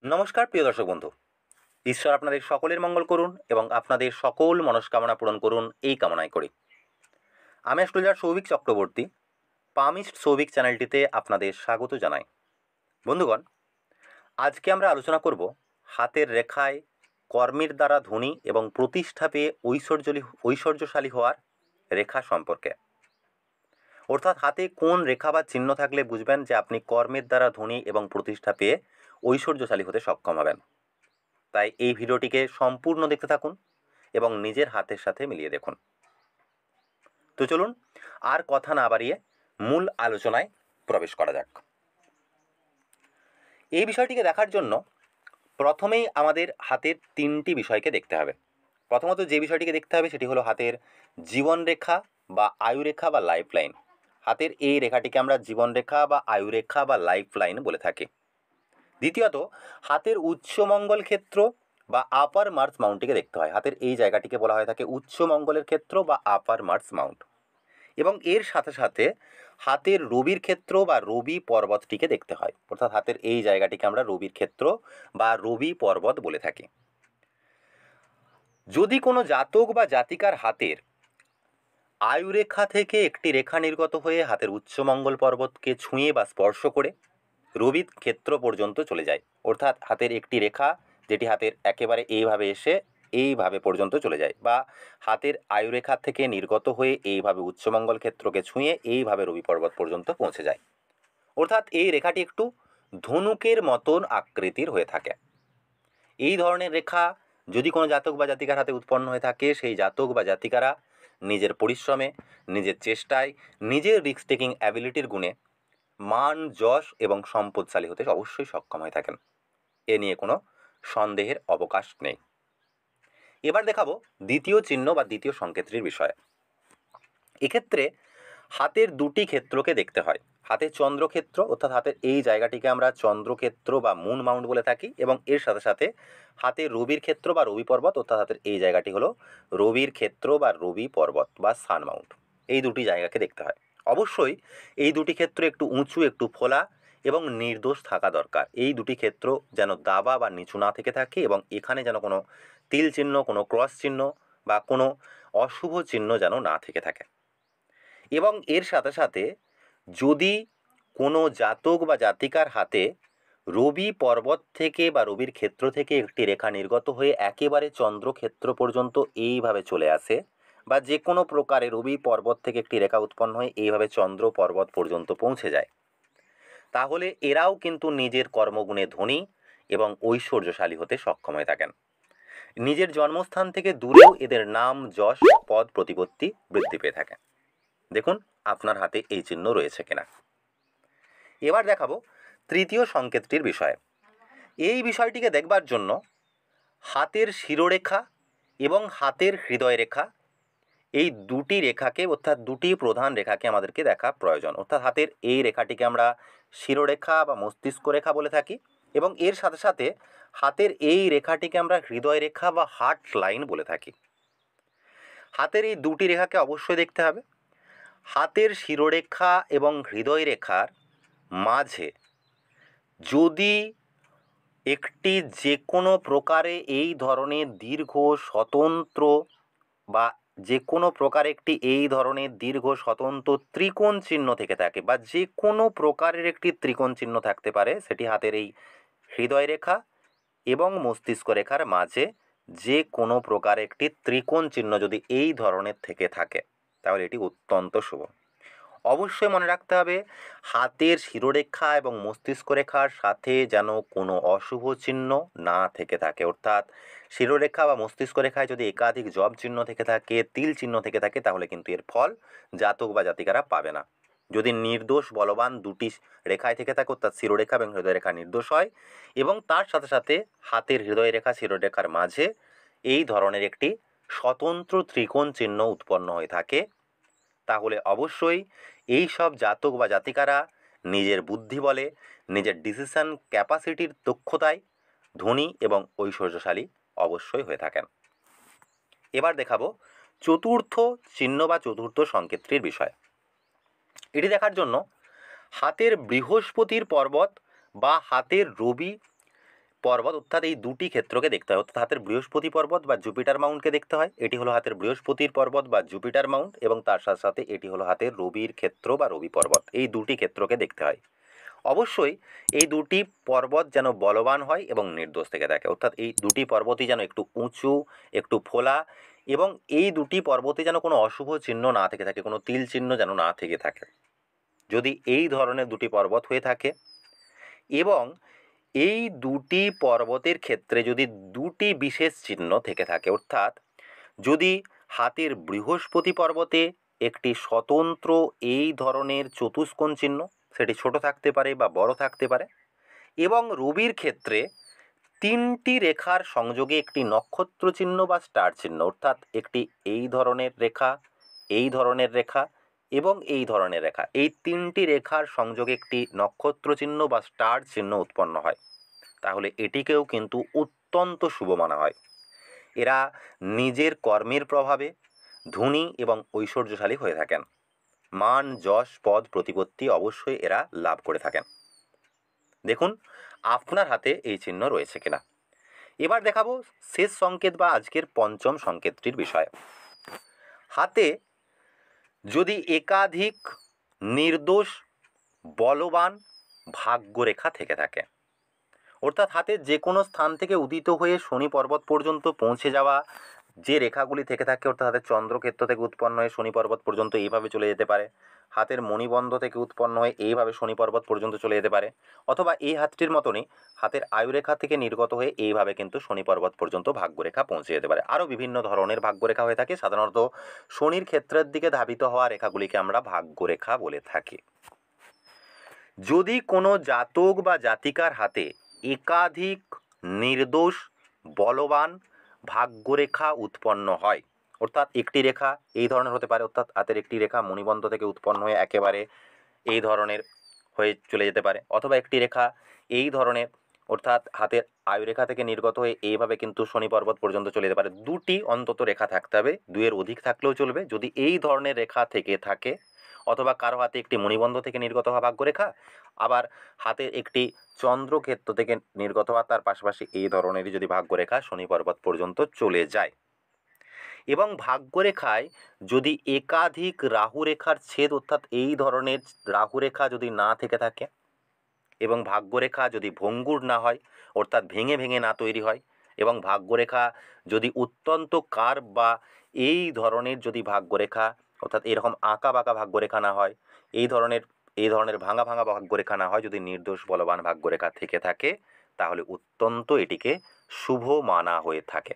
নমস্কার প্রিয় দর্শক বন্ধু। ঈশ্বর আপনাদের সকলের মঙ্গল করুন এবং আপনাদের সকল মনস্কামনা পূরণ করুন এই কামনাই করি। আমি অ্যাস্ট্রোলজার সৌভিক চক্রবর্তী, পামিস্ট সৌভিক চ্যানেলটিতে আপনাদের স্বাগত জানাই। বন্ধুগণ, আজকে আমরা আলোচনা করব হাতের রেখায় কর্মের দ্বারা ধনী এবং প্রতিষ্ঠা পেয়ে ঐশ্বর্যশালী হওয়ার রেখা সম্পর্কে। অর্থাৎ হাতে কোন রেখা বা চিহ্ন থাকলে বুঝবেন যে আপনি কর্মের দ্বারা ধনী এবং প্রতিষ্ঠা পেয়ে ঐশ্বর্যশালী হতে সক্ষম হবেন। তাই এই ভিডিওটিকে সম্পূর্ণ দেখতে থাকুন এবং নিজের হাতের সাথে মিলিয়ে দেখুন। তো চলুন আর কথা না বাড়িয়ে মূল আলোচনায় প্রবেশ করা যাক। এই বিষয়টিকে দেখার জন্য প্রথমেই আমাদের হাতের তিনটি বিষয়কে দেখতে হবে। প্রথমত যে বিষয়টিকে দেখতে হবে সেটি হলো হাতের জীবনরেখা বা আয়ুরেখা বা লাইফ লাইন। হাতের এই রেখাটিকে আমরা জীবনরেখা বা আয়ুরেখা বা লাইফ লাইন বলে থাকি। দ্বিতীয়ত হাতের উচ্চমঙ্গল ক্ষেত্র বা আপার মার্স মাউন্টটিকে দেখতে হয়। হাতের এই জায়গাটিকে বলা হয়ে থাকে উচ্চমঙ্গলের ক্ষেত্র বা আপার মার্স মাউন্ট। এবং এর সাথে সাথে হাতের রবির ক্ষেত্র বা রবি পর্বতটিকে দেখতে হয়। অর্থাৎ হাতের এই জায়গাটিকে আমরা রবির ক্ষেত্র বা রবি পর্বত বলে থাকি। যদি কোনো জাতক বা জাতিকার হাতের আয়ুরেখা থেকে একটি রেখা নির্গত হয়ে হাতের উচ্চমঙ্গল পর্বতকে ছুঁয়ে বা স্পর্শ করে রবির ক্ষেত্র পর্যন্ত চলে যায়, অর্থাৎ হাতের একটি রেখা যেটি হাতের একেবারে এইভাবে এসে এইভাবে পর্যন্ত চলে যায়, বা হাতের আয়ুরেখা থেকে নির্গত হয়ে এইভাবে উচ্চমঙ্গল ক্ষেত্রকে ছুঁয়ে এইভাবে রবি পর্বত পর্যন্ত পৌঁছে যায়, অর্থাৎ এই রেখাটি একটু ধনুকের মতন আকৃতির হয়ে থাকে। এই ধরনের রেখা যদি কোনো জাতক বা জাতিকার হাতে উৎপন্ন হয়ে থাকে, সেই জাতক বা জাতিকারা নিজের পরিশ্রমে, নিজের চেষ্টায়, নিজের রিস্ক টেকিং অ্যাবিলিটির গুণে মান, যশ এবং সম্পদশালী হতে অবশ্যই সক্ষম হয়ে থাকেন। এ নিয়ে কোনো সন্দেহের অবকাশ নেই। এবার দেখাবো দ্বিতীয় চিহ্ন বা দ্বিতীয় সংকেতটির বিষয়ে। এক্ষেত্রে হাতের দুটি ক্ষেত্রকে দেখতে হয়। হাতের চন্দ্রক্ষেত্র, অর্থাৎ হাতের এই জায়গাটিকে আমরা চন্দ্রক্ষেত্র বা মুন মাউন্ট বলে থাকি, এবং এর সাথে সাথে হাতের রবির ক্ষেত্র বা রবি পর্বত, অর্থাৎ হাতের এই জায়গাটি হলো রবির ক্ষেত্র বা রবি পর্বত বা সান মাউন্ট। এই দুটি জায়গাকে দেখতে হয়। অবশ্যই এই দুটি ক্ষেত্র একটু উঁচু, একটু ফোলা এবং নির্দোষ থাকা দরকার। এই দুটি ক্ষেত্র যেন দাবা বা নিচু না থেকে থাকে, এবং এখানে যেন কোনো তিল চিহ্ন, কোনো ক্রস চিহ্ন বা কোনো অশুভ চিহ্ন যেন না থেকে থাকে। এবং এর সাথে সাথে যদি কোনো জাতক বা জাতিকার হাতে রবি পর্বত থেকে বা রবির ক্ষেত্র থেকে একটি রেখা নির্গত হয়ে একেবারে চন্দ্রক্ষেত্র পর্যন্ত এইভাবে চলে আসে, বা যে কোনো প্রকারে রবি পর্বত থেকে একটি রেখা উৎপন্ন হয়ে এইভাবে চন্দ্র পর্বত পর্যন্ত পৌঁছে যায়, তাহলে এরাও কিন্তু নিজের কর্মগুণে ধনী এবং ঐশ্বর্যশালী হতে সক্ষম হয়ে থাকেন। নিজের জন্মস্থান থেকে দূরেও এদের নাম, যশ, পদ, প্রতিপত্তি বৃদ্ধি পেয়ে থাকে। দেখুন আপনার হাতে এই চিহ্ন রয়েছে কিনা। এবার দেখাবো তৃতীয় সংকেতটির বিষয়ে। এই বিষয়টিকে দেখবার জন্য হাতের শিরোরেখা এবং হাতের হৃদয় রেখা, এই দুটি রেখাকে, অর্থাৎ দুটি প্রধান রেখাকে আমাদেরকে দেখা প্রয়োজন। অর্থাৎ হাতের এই রেখাটিকে আমরা শিরোরেখা বা মস্তিষ্ক রেখা বলে থাকি, এবং এর সাথে সাথে হাতের এই রেখাটিকে আমরা হৃদয় রেখা বা হার্ট লাইন বলে থাকি। হাতের এই দুটি রেখাকে অবশ্যই দেখতে হবে। হাতের শিরোরেখা এবং হৃদয় রেখার মাঝে যদি একটি যে কোনো প্রকারে এই ধরনের দীর্ঘ স্বতন্ত্র বা যে কোনো প্রকার একটি এই ধরনের দীর্ঘ স্বতন্ত্র ত্রিকোণ চিহ্ন থেকে থাকে, বা যে কোনো প্রকারের একটি ত্রিকোণ চিহ্ন থাকতে পারে, সেটি হাতের এই হৃদয় রেখা এবং মস্তিষ্ক রেখার মাঝে যে কোনো প্রকার একটি ত্রিকোণ চিহ্ন যদি এই ধরনের থেকে থাকে, তাহলে এটি অত্যন্ত শুভ। অবশ্যই মনে রাখতে হবে হাতের শিরোরেখা এবং মস্তিষ্ক রেখার সাথে যেন কোনো অশুভ চিহ্ন না থেকে থাকে। অর্থাৎ শিরোরেখা বা মস্তিষ্ক রেখায় যদি একাধিক জব চিহ্ন থেকে থাকে, তিল চিহ্ন থেকে থাকে, তাহলে কিন্তু এর ফল জাতক বা জাতিকারা পাবে না। যদি নির্দোষ বলবান দুটি রেখায় থেকে থাকে, অর্থাৎ শিরোরেখা এবং হৃদয় রেখা নির্দোষ হয়, এবং তার সাথে সাথে হাতের হৃদয় রেখা শিরোরেখার মাঝে এই ধরনের একটি স্বতন্ত্র ত্রিকোণ চিহ্ন উৎপন্ন হয়ে থাকে, তাহলে অবশ্যই এই সব জাতক বা জাতিকারা নিজের বুদ্ধি বলে, নিজের ডিসিশন ক্যাপাসিটির দক্ষতায় ধনী এবং ঐশ্বর্যশালী অবশ্যই হয়ে থাকেন। এবার দেখাবো চতুর্থ চিহ্ন বা চতুর্থ সংকেতটির বিষয়। এটি দেখার জন্য হাতের বৃহস্পতির পর্বত বা হাতের রবি পর্বত অর্থাৎ এই দুটি ক্ষেত্রকে দেখতে হয়, অর্থাৎ হাতের বৃহস্পতি পর্বত বা জুপিটার মাউন্টকে দেখতে হয়। এটি হলো হাতের বৃহস্পতির পর্বত বা জুপিটার মাউন্ট, এবং তার সাথে সাথে এটি হলো হাতের রবির ক্ষেত্র বা রবি পর্বত। এই দুটি ক্ষেত্রকে দেখতে হয়। অবশ্যই এই দুটি পর্বত যেন বলবান হয় এবং নির্দোষ থেকে থাকে, অর্থাৎ এই দুটি পর্বতই যেন একটু উঁচু, একটু ফোলা, এবং এই দুটি পর্বতে যেন কোনো অশুভ চিহ্ন না থেকে থাকে, কোনো তিল চিহ্ন যেন না থেকে থাকে। যদি এই ধরনের দুটি পর্বত হয়ে থাকে এবং এই দুটি পর্বতের ক্ষেত্রে যদি দুটি বিশেষ চিহ্ন থেকে থাকে, অর্থাৎ যদি হাতের বৃহস্পতি পর্বতে একটি স্বতন্ত্র এই ধরনের চতুষ্কোণ চিহ্ন, সেটি ছোট থাকতে পারে বা বড় থাকতে পারে, এবং রবির ক্ষেত্রে তিনটি রেখার সংযোগে একটি নক্ষত্র চিহ্ন বা স্টার চিহ্ন, অর্থাৎ একটি এই ধরনের রেখা, এই ধরনের রেখা এবং এই ধরনের রেখা, এই তিনটি রেখার সংযোগে একটি নক্ষত্র চিহ্ন বা স্টার চিহ্ন উৎপন্ন হয়, তাহলে এটিকেও কিন্তু অত্যন্ত শুভ মানা হয়। এরা নিজের কর্মের প্রভাবে ধনী এবং ঐশ্বর্যশালী হয়ে থাকেন। মান, যশ, পদ, প্রতিপত্তি অবশ্যই এরা লাভ করে থাকেন। দেখুন আপনার হাতে এই চিহ্ন রয়েছে কিনা। এবার দেখাবো শেষ সংকেত বা আজকের পঞ্চম সংকেতটির বিষয়ে। হাতে যদি একাধিক নির্দোষ বলবান ভাগ্যরেখা থেকে থাকে, অর্থাৎ হাতের যে কোনো স্থান থেকে উদিত হয়ে শনি পর্বত পর্যন্ত পৌঁছে যাওয়া যে রেখাগুলি থেকে থাকে, অর্থাৎ হাতের চন্দ্রক্ষেত্র থেকে উৎপন্ন হয়ে শনি পর্বত পর্যন্ত এইভাবে চলে যেতে পারে, হাতের মণিবন্ধ থেকে উৎপন্ন হয়ে এইভাবে শনি পর্বত পর্যন্ত চলে যেতে পারে, অথবা এই হাতটির মতনই হাতের আয়ুরেখা থেকে নির্গত হয়ে এইভাবে কিন্তু শনি পর্বত পর্যন্ত ভাগ্যরেখা পৌঁছে যেতে পারে। আরও বিভিন্ন ধরনের ভাগ্যরেখা হয়ে থাকে। সাধারণত শনির ক্ষেত্রের দিকে ধাবিত হওয়া রেখাগুলিকে আমরা ভাগ্যরেখা বলে থাকি। যদি কোনো জাতক বা জাতিকার হাতে একাধিক নির্দোষ বলবান ভাগ্যরেখা উৎপন্ন হয়, অর্থাৎ একটি রেখা এই ধরনের হতে পারে, অর্থাৎ হাতের একটি রেখা মণিবন্ধ থেকে উৎপন্ন হয়ে একেবারে এই ধরনের হয়ে চলে যেতে পারে, অথবা একটি রেখা এই ধরনের, অর্থাৎ হাতের আয়ুরেখা থেকে নির্গত হয়ে এইভাবে কিন্তু শনি পর্বত পর্যন্ত চলে যেতে পারে। দুটি অন্তত রেখা থাকতে হবে, দুইয়ের অধিক থাকলেও চলবে। যদি এই ধরনের রেখা থেকে থাকে, অথবা কারো হাতে একটি মণিবন্ধ থেকে নির্গত হওয়া ভাগ্যরেখা, আবার হাতে একটি চন্দ্রক্ষেত্র থেকে নির্গত হওয়া, তার পাশাপাশি এই ধরনেরই যদি ভাগ্যরেখা শনি পর্বত পর্যন্ত চলে যায়, এবং ভাগ্যরেখায় যদি একাধিক রাহুরেখার ছেদ, অর্থাৎ এই ধরনের রাহুরেখা যদি না থেকে থাকে, এবং ভাগ্যরেখা যদি ভঙ্গুর না হয়, অর্থাৎ ভেঙে ভেঙে না তৈরি হয়, এবং ভাগ্যরেখা যদি অত্যন্ত কার্ভ বা এই ধরনের যদি ভাগ্যরেখা, অর্থাৎ এরকম আঁকা বাঁকা ভাগ্যরেখা না হয়, এই ধরনের ভাঙা ভাঙা ভাগ্যরেখা না হয়, যদি নির্দোষ বলবান ভাগ্যরেখা থেকে থাকে, তাহলে অত্যন্ত এটিকে শুভ মানা হয়ে থাকে।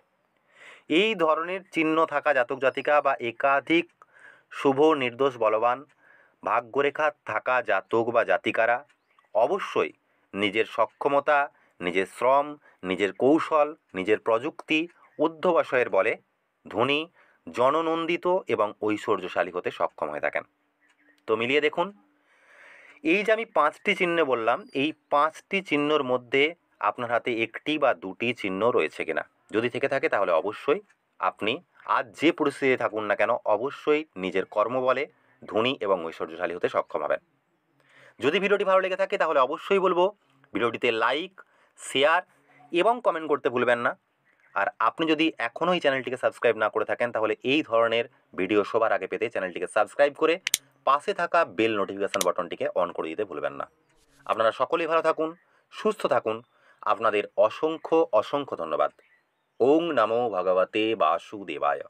এই ধরনের চিহ্ন থাকা জাতক জাতিকা বা একাধিক শুভ নির্দোষ বলবান ভাগ্যরেখা থাকা জাতক বা জাতিকারা অবশ্যই নিজের সক্ষমতা, নিজের শ্রম, নিজের কৌশল, নিজের প্রযুক্তি, অধ্যবসায়ের বলে ধনী, জননন্দিত এবং ঐশ্বর্যশালী হতে সক্ষম হয়ে থাকেন। তো মিলিয়ে দেখুন, এই যে আমি 5টি চিহ্ন বললাম, এই 5টি চিহ্নর মধ্যে আপনার হাতে একটি বা দুটি চিহ্ন রয়েছে কিনা। যদি থেকে থাকে তাহলে অবশ্যই আপনি আজ যে পরিস্থিতিতে থাকুন না কেন, অবশ্যই নিজের কর্মবলে ধনী এবং ঐশ্বর্যশালী হতে সক্ষম হবেন। যদি ভিডিওটি ভালো লেগে থাকে তাহলে অবশ্যই বলবো ভিডিওটিতে লাইক, শেয়ার এবং কমেন্ট করতে ভুলবেন না। আর আপনি যদি এখনও এই চ্যানেলটিকে সাবস্ক্রাইব না করে থাকেন, তাহলে এই ধরনের ভিডিও সবার আগে পেতে চ্যানেলটিকে সাবস্ক্রাইব করে পাশে থাকা বেল নোটিফিকেশান বাটনটিকে অন করে দিতে ভুলবেন না। আপনারা সকলেই ভালো থাকুন, সুস্থ থাকুন। আপনাদের অসংখ্য অসংখ্য ধন্যবাদ। ওং নমো ভগবতে বাসুদেবায়।